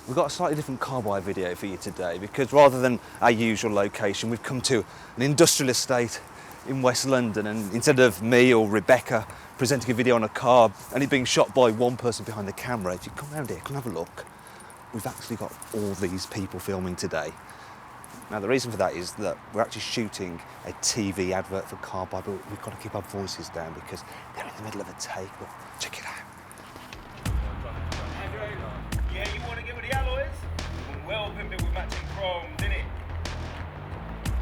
We've got a slightly different Carbuyer video for you today because rather than our usual location, we've come to an industrial estate in West London, and instead of me or Rebecca presenting a video on a car and it being shot by one person behind the camera, if you come round here, come have a look, we've actually got all these people filming today. Now the reason for that is that we're actually shooting a TV advert for Carbuyer, but we've got to keep our voices down because they're in the middle of a take. But check it out. Yeah, you want to get with the alloys? Well, pimp it with matching chromes, innit?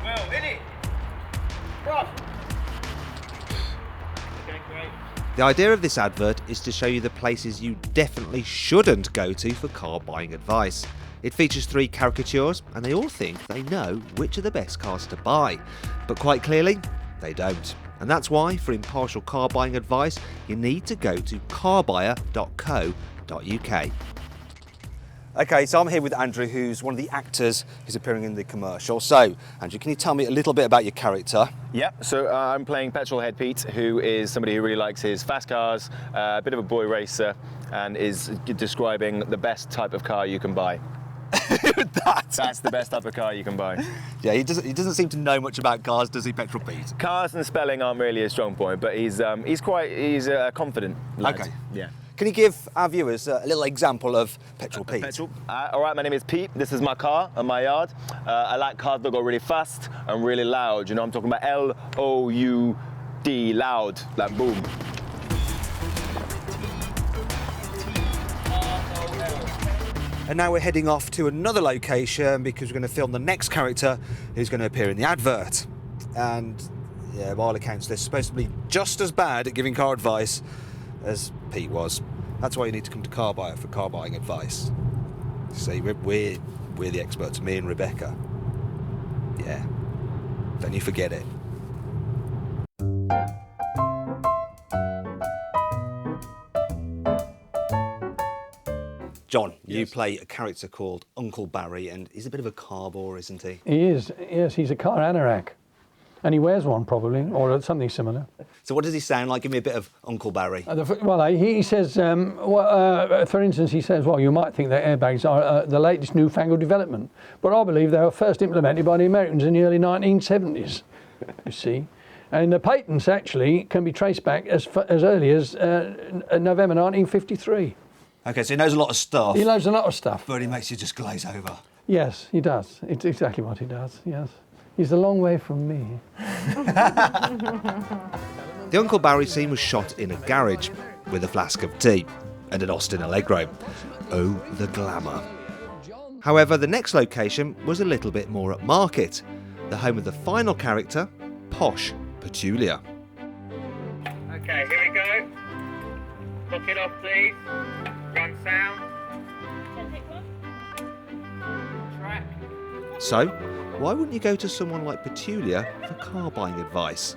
Well, innit? Bruv! Okay, great. The idea of this advert is to show you the places you definitely shouldn't go to for car buying advice. It features 3 caricatures and they all think they know which are the best cars to buy. But quite clearly, they don't. And that's why, for impartial car buying advice, you need to go to carbuyer.co.uk. Okay, so I'm here with Andrew, who's one of the actors who's appearing in the commercial. So, Andrew, can you tell me a little bit about your character? Yep, so I'm playing Petrolhead Pete, who is somebody who really likes his fast cars, a bit of a boy racer, and is describing the best type of car you can buy. That's the best type of car you can buy. Yeah, he doesn't seem to know much about cars, does he, Petrol Pete? Cars and spelling aren't really a strong point, but he's a confident lad. Okay. Yeah. Can you give our viewers a little example of Petrol Pete? Petrol. All right, my name is Pete. This is my car and my yard. I like cars that go really fast and really loud. You know, I'm talking about L-O-U-D, loud, like boom. And now we're heading off to another location because we're going to film the next character who's going to appear in the advert. And yeah, by all accounts, they're supposed to be just as bad at giving car advice as Pete was. That's why you need to come to Carbuyer for car buying advice. See, we're the experts, me and Rebecca. Yeah, don't you forget it. John, you play a character called Uncle Barry, and he's a bit of a car bore, isn't he? He is, yes, he's a car anorak. And he wears one probably, or something similar. So what does he sound like? Give me a bit of Uncle Barry. Well, he says, for instance, he says, well, you might think that airbags are the latest newfangled development, but I believe they were first implemented by the Americans in the early 1970s, you see. And the patents actually can be traced back as early as November 1953. Okay, so he knows a lot of stuff. He knows a lot of stuff. But he makes you just glaze over. Yes, he does. It's exactly what he does, yes. He's a long way from me. The Uncle Barry scene was shot in a garage with a flask of tea and an Austin Allegro. Oh, the glamour. However, the next location was a little bit more upmarket, the home of the final character, Posh Petulia. Okay, here we go. Lock it off, please. Run sound. Track. So, why wouldn't you go to someone like Petulia for car buying advice?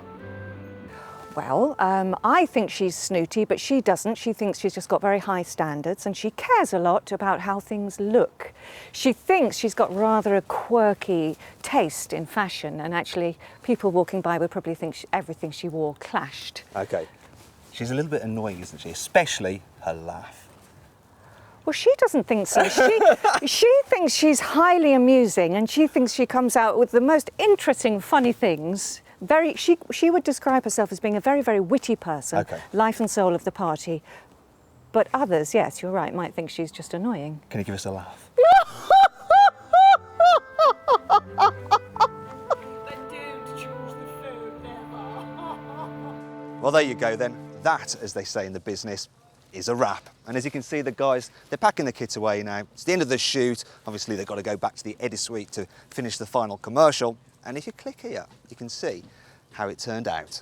Well, I think she's snooty, but she doesn't. She thinks she's just got very high standards and she cares a lot about how things look. She thinks she's got rather a quirky taste in fashion, and actually people walking by would probably think everything she wore clashed. Okay. She's a little bit annoying, isn't she? Especially her laugh. Well, she doesn't think so. She thinks she's highly amusing, and she thinks she comes out with the most interesting, funny things. She would describe herself as being a very, very witty person, okay. Life and soul of the party. But others, yes, you're right, might think she's just annoying. Can you give us a laugh? Well, there you go then. That, as they say in the business, is a wrap. And as you can see, the guys, they're packing the kit away now. It's the end of the shoot. Obviously, they've got to go back to the edit suite to finish the final commercial. And if you click here, you can see how it turned out.